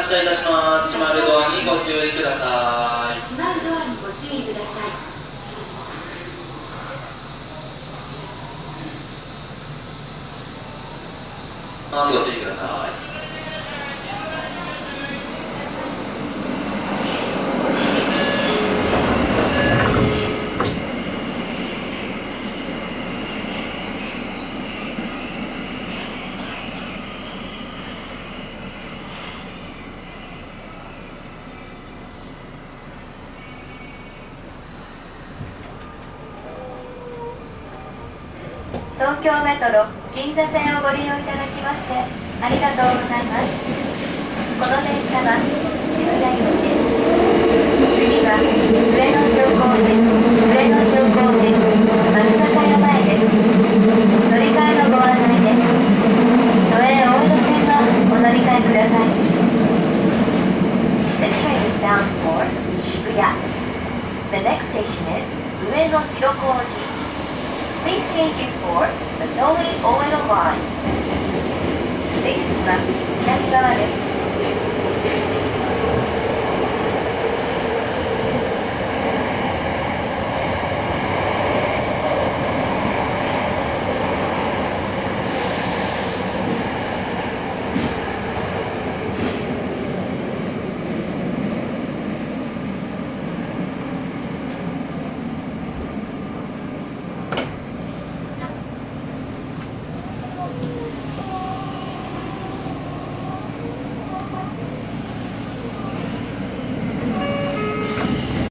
発車いたします。閉まるドアにご注意ください。閉まるドアにご注意ください。まずご注意ください。東京メトロ銀座線をご利用いただきましてありがとうございます。この電車は渋谷行きです。次は上野上高地、上野上高地、松坂屋前です。乗り換えのご案内です。都営大江戸線はお乗り換えください。This train is bound for 渋谷。The next station is 上野広小路。Please change it for the Toei Oedo line. 出口は左側です。